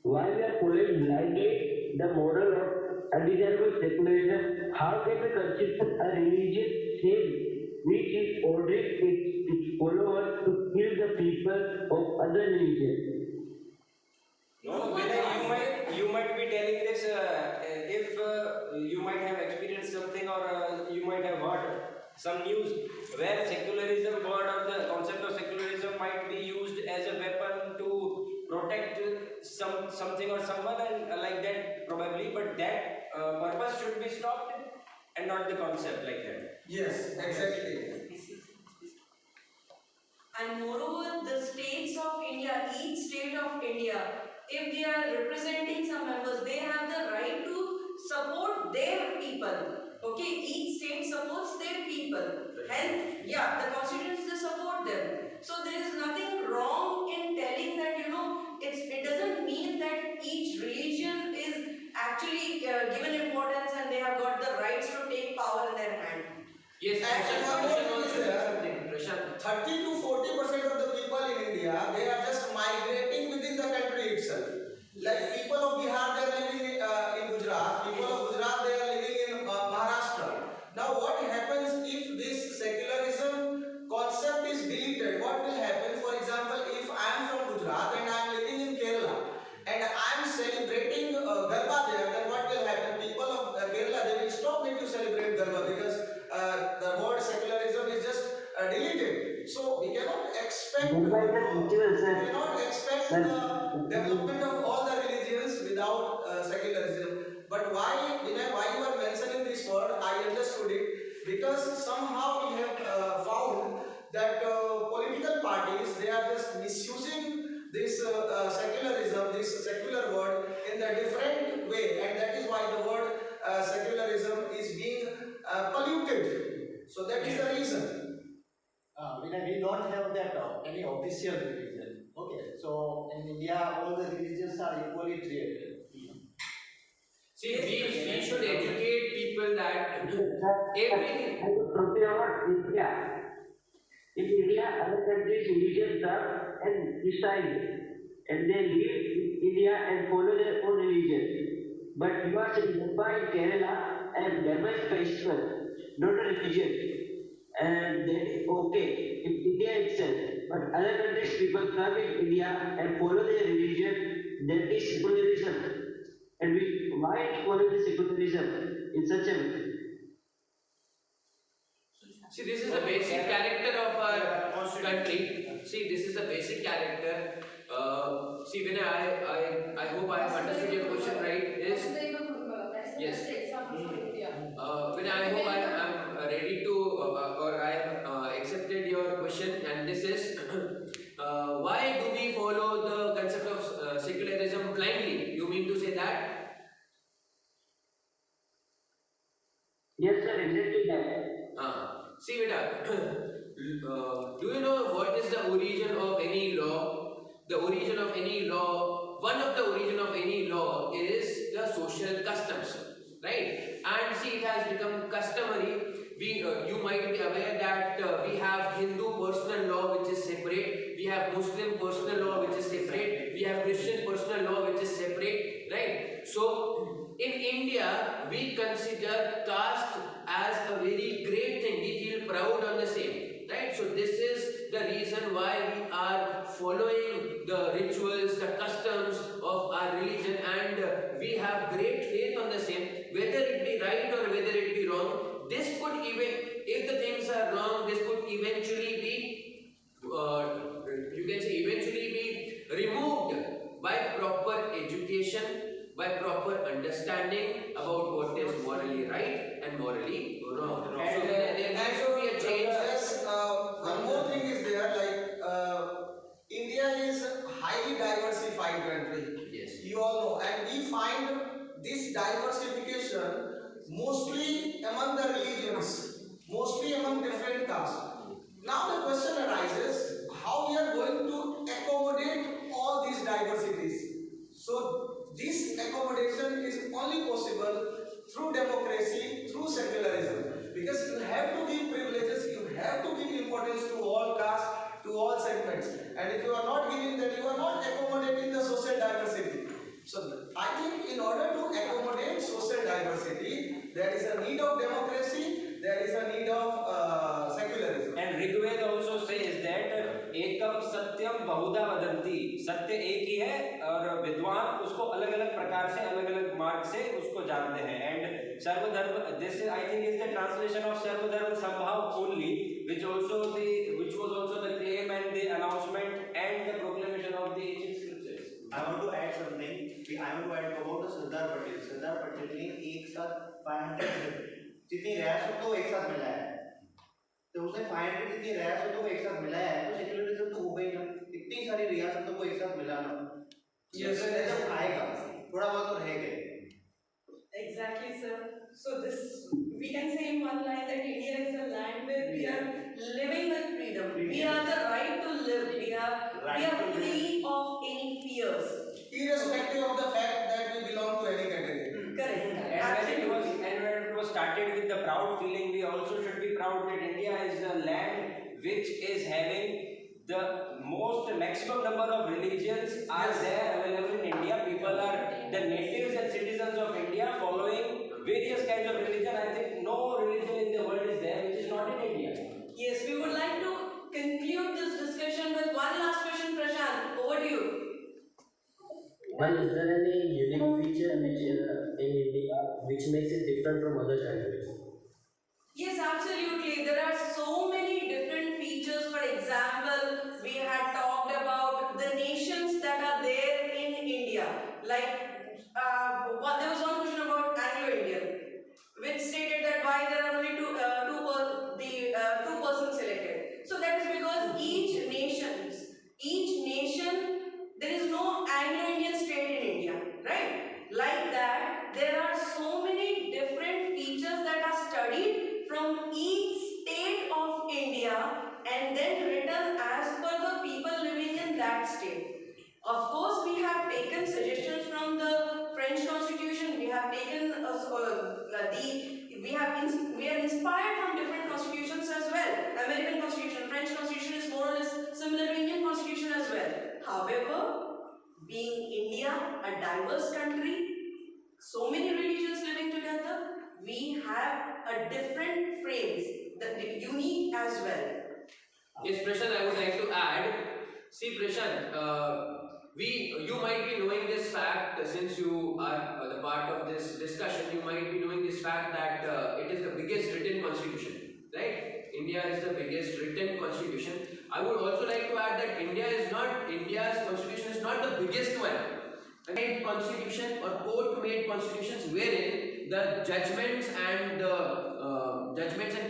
Why we are following blindly the moral of undesirable secularism? How can we constitute a religious state which is ordering its followers to kill the people of other religions? No, whether you might be telling this if you might have experienced something or you might have heard some news where secularism word or the concept of secularism might be used as a weapon to protect something or someone and like that probably, but that purpose should be stopped and not the concept like that. Yes, exactly. And moreover, the states of India, each state of India, if they are representing some members, they have the right to support their people. Okay, each state supports their people. Hence, yeah, the constituents they support them. So there is nothing wrong in telling that it doesn't mean that each religion is actually given importance and they have got the rights to take power in their hand. Yes, And Prashant, one more Prashant thing wants is to say there. something. Prashant. 30 to 40% of the people in India, they are just migrating within the country itself. Like people of Bihar, they are living in Gujarat. People of Gujarat, they are living in Maharashtra. Now, what happens if this secular expect, Thereby the rituals, you cannot expect sir, the development of all the religions without secularism. But why, Vinay, why you are mentioning this word? I understood it because somehow we have found that political parties, they are just misusing this secularism, this secular word in a different way, and that is why the word secularism is being polluted. So that is the reason. We don't have that any official religion. Okay, so in India, all the religions are equally treated. See, we should educate people that every. I was talking about India. In India, other countries' religions are and decide, and they live in India and follow their own religion. But you are saying Mumbai in Kerala and Dharma is festival, not a religion. And that is okay in India itself. But other countries people come in India and follow their religion, that is secularism. And why we follow the secularism in such a way? See, this is the basic character of our country. See, this is the basic character. See, when I hope I have understood your question right. Is yes. When I hope I am ready to or I have accepted your question, and this is why do we follow the concept of secularism blindly? You mean to say that? Yes, sir, exactly that. See, beta, do you know what is the origin of any law? The origin of any law, one of the origin of any law is the social customs, right? And see, it has become customary. You might be aware that we have Hindu personal law which is separate, we have Muslim personal law which is separate, we have Christian personal law which is separate, right? So, in India, we consider caste as a very great thing. We feel proud on the same, right? So this is the reason why we are following the rituals, the customs of our religion, and we have great faith on the same. Whether it be right or whether it be wrong, this could even, if the things are wrong, this could eventually be, you can say, eventually be removed by proper education, by proper understanding about what is morally right and morally wrong. So there needs to be a change. Yes, one more thing is there, like India is a highly diversified country. Yes. You all know, and we find this diversification mostly among the religions, mostly among different castes. Now the question arises, how we are going to accommodate all these diversities? So this accommodation is only possible through democracy, through secularism. Because you have to give privileges, you have to give importance to all castes, to all segments. And if you are not giving that, you are not accommodating the social diversity. So I think in order to accommodate social diversity, there is a need of democracy, there is a need of secularism. And Rigved also says that एकम सत्यम बहुधा वदंती, सत्य एक ही है और विद्वान उसको अलग अलग प्रकार से अलग अलग मार्ग से उसको जानते हैं. And सर्वधर्म, this is, I think, is the translation of सर्वधर्म संभाव only, which was also the claim and the announcement and the proclamation of the ancient scriptures. I want to add something. I want to add about the Sardar Patel. Sardar Patel ने एक साथ 500 जितनी rash हो तो एक साथ मिलाया है. तो उसने 500 जितनी रैश हो तो एक साथ मिलाया है. तो सेक्युलरिज्म तो हो गई ना. इतनी सारी रियासतों को एक साथ मिलाना. ये सेक्युलरिज्म आएगा. थोड़ा बहुत तो रह गए. Exactly, sir. So this, we can say in one line that India is a land where we are living with freedom. We have the right to live. We are free of any fears. Irrespective of the fact that we belong to any category. Correct. And when it was started with the proud feeling, we also should be proud that India is a land which is having the maximum number of religions are there available in India. People are the natives and citizens of India following various kinds of religion. I think no religion in the world is there which is not in India. Yes, we would like to conclude this discussion with one last question, Prashant. Over to you. Well, is there any unique feature which in India which makes it different from other countries? Yes, absolutely. There are so many different features. For example, we had talked about the nations that are there in India. Like, there was one question about Anglo-Indian, which stated that why there are only two persons selected. So that is because each nation, there is no Anglo-Indian state in India, right? Like that, there are so many different features that are studied from each state of India and then written as per the people living in that state. Of course, we have taken suggestions from the French Constitution. We have taken we are inspired from different constitutions as well. American Constitution, French Constitution is more or less similar to Indian Constitution as well. However, being India, a diverse country, so many religions living together, we have a different frames, the unique as well. Yes, Prashant, I would like to add. See, Prashant, you might be knowing this fact since you are the part of this discussion. You might be knowing this fact that it is the biggest written constitution, right? India is the biggest written constitution. I would also like to add that India's constitution is not the biggest one. Made constitution or court-made constitutions wherein the judgments and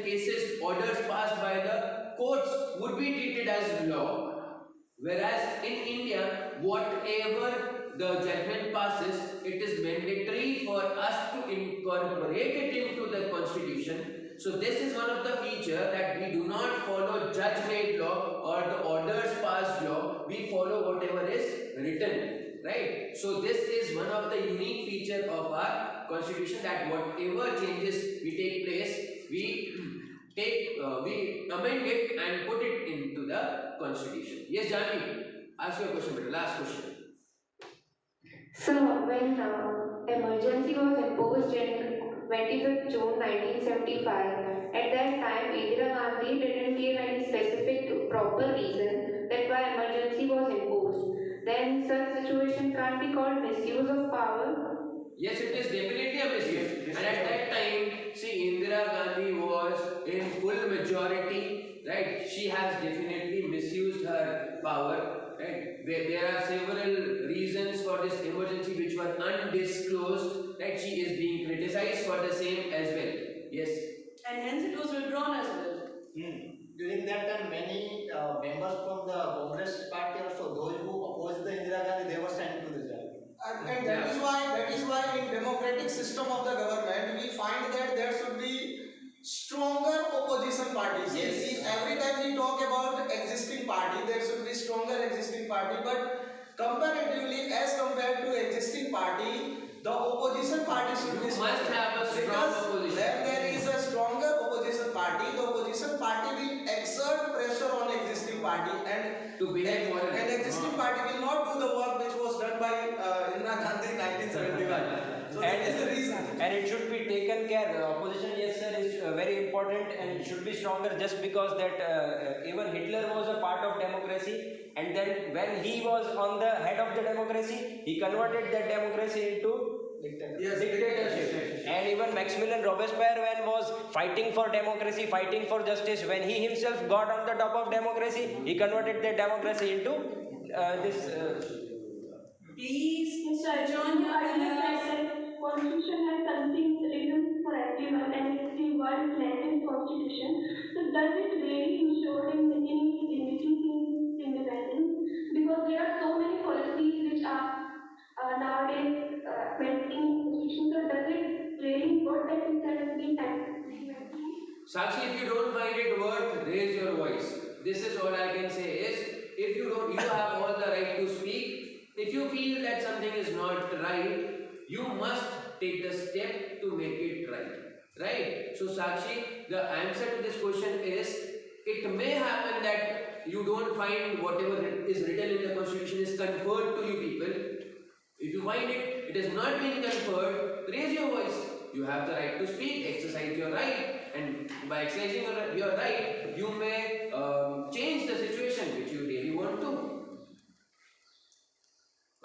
cases, orders passed by the courts would be treated as law. Whereas in India, whatever the judgment passes, it is mandatory for us to incorporate it into the constitution. So this is one of the features that we do not follow judge-made law or the orders passed law. We follow whatever is written, right? So this is one of the unique feature of our constitution, that whatever changes we take place, we amend it and put it into the constitution. Yes, Jani, ask your question, but last question. So when emergency was imposed in 25th June 1975, at that time Indira Gandhi didn't give any specific proper reason that why emergency was imposed. Then such situation can't be called misuse of power. Yes, it is definitely a misuse. And at that time, see, Indira Gandhi was in full majority, right? She has definitely misused her power, right? There are several reasons for this emergency which were undisclosed, right? She is being criticized for the same as well. Yes. And hence it was withdrawn as well. During that time, many members from the Congress party also, those who opposed the Indira Gandhi, they were sent to the jail. And that is why in democratic system of the government we find that there should be stronger opposition parties. Yes. Every time we talk about existing party, there should be stronger existing party, but comparatively as compared to existing party, the opposition party should be stronger. Must have a strong Because opposition. when there is a stronger opposition party, the opposition party will exert pressure on existing party and To behave morally. and existing party will not do the work which was done by Indira Gandhi in 1971. So that is the reason. And it should be taken care. Opposition, yes sir, is very important and it should be stronger, just because that even Hitler was a part of democracy, and then when he was on the head of the democracy, he converted that democracy into dictatorship. And even Maximilian Robespierre, when was fighting for democracy, fighting for justice, when he himself got on the top of democracy, he converted that democracy into this. Please, Mr. John, you are Constitution has something written for everyone, and it's the world's latest constitution. So does it really ensure in making independence? Because there are so many policies which are nowadays mentioning constitution. So does it really work that instead of being Sakshi, if you don't find it worth, raise your voice. This is all I can say is, if you don't, you have all the right to speak. If you feel that something is not right, you must take the step to make it right. Right? So Sakshi, the answer to this question is, it may happen that you don't find whatever is written in the constitution is conferred to you people. If you find it has not been conferred, raise your voice. You have the right to speak, exercise your right, and by exercising your right, you may change the situation which you really want to.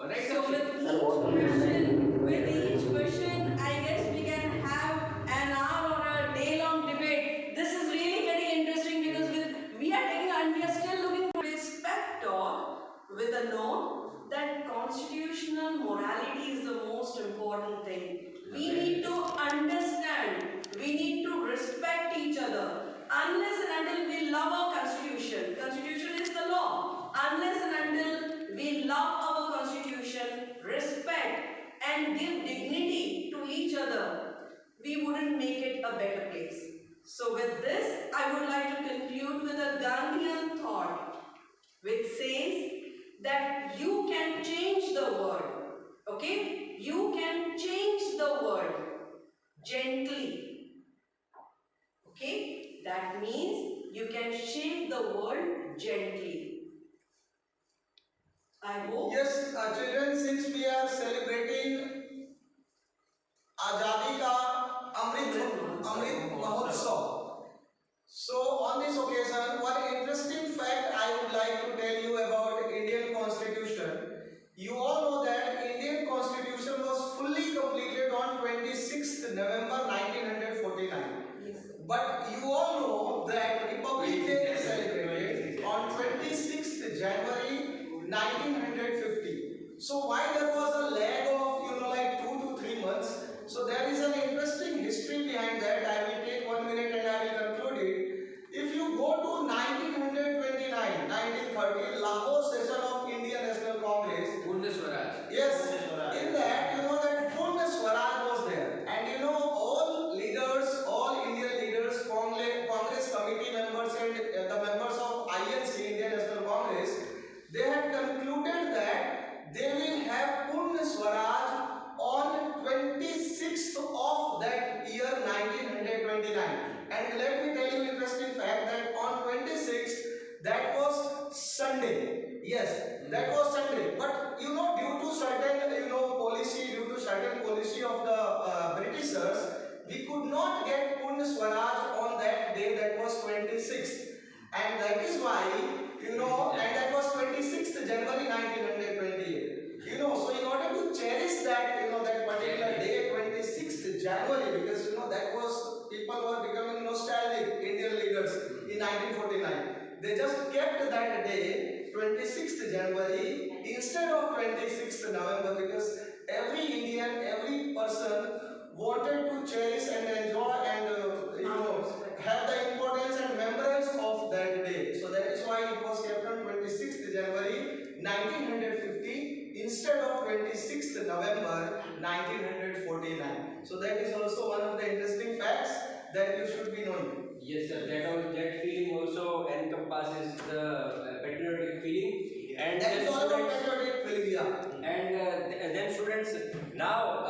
Alright, So with each question, I guess we can have an hour or a day-long debate couldn't make it a better place. So with this, I would like to conclude with a Gandhian thought which says that you can change the world. Okay? You can change the world gently. Okay? That means you can shape the world gently. I hope. Yes, children, since we are celebrating Azadi ka Amrit Mahotsav, so on this occasion, one interesting fact I would like to tell you about Indian Constitution. You all know that Indian Constitution was fully completed on 26th November 1949. But you all know that Republic Day is celebrated on 26th January 1950. So why there was a lag of like 2 to 3 months? So there is an interesting history behind that. I will take 1 minute and I will conclude it. If you go to 1929, 1930, Lahore session of Indian National Congress. Purna Swaraj. Yes, in that that Purna Swaraj was there, and all leaders, all Indian leaders, Congress committee members, and the members of INC, Indian National Congress, they had concluded that they will have Purna Swaraj on 26th of that year 1929. And let me tell you interesting fact that on 26th, that was Sunday. Yes, that was Sunday. But due to certain policy of the Britishers, we could not get Purna Swaraj on that day. That was 26th, and that is why and that was 26th January 1928. So in order to cherish that that particular day, 26th January, because that was people were becoming nostalgic, Indian leaders in 1949. They just kept that day 26th January instead of 26th November, because every Indian, every person wanted to cherish and enjoy and have the importance and remembrance of that day. So that is why it was kept on 26th January 1950 instead of 26th November 1949. So that is also one of the interesting facts that you should be knowing. Yes, sir. That feeling also encompasses the patriotic feeling, and that then is all about students, patriotic feeling, yeah. and then students, now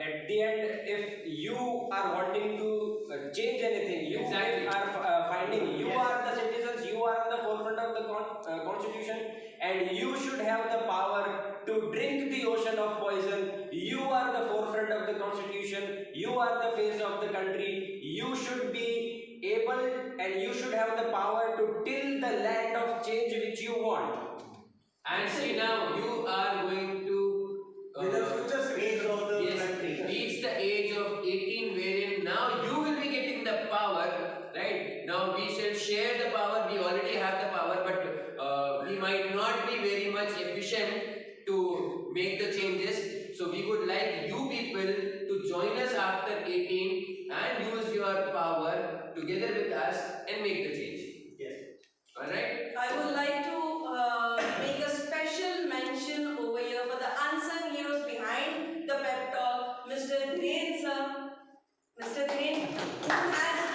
at the end, if you are wanting to change anything, you are finding you are the citizens, you are on the forefront of the constitution, and you should have the power to drink the ocean of poison. You are the forefront of the constitution, you are the face of the country, you should be able and you should have the power to till the land of change which you want. And see, now you are going to With the future citizens of the country. reach the age of 18, wherein now you will be getting the power, right? Now we shall share the power. We already have the power, but we might not be very much efficient to make the changes. So we would like you people to join us after 18 and use your power together with us and make the change. Yes. Alright? I would like to make a special mention over here for the unsung heroes behind the pep talk, Mr. Dhiren sir. Mr. Dhiren, who has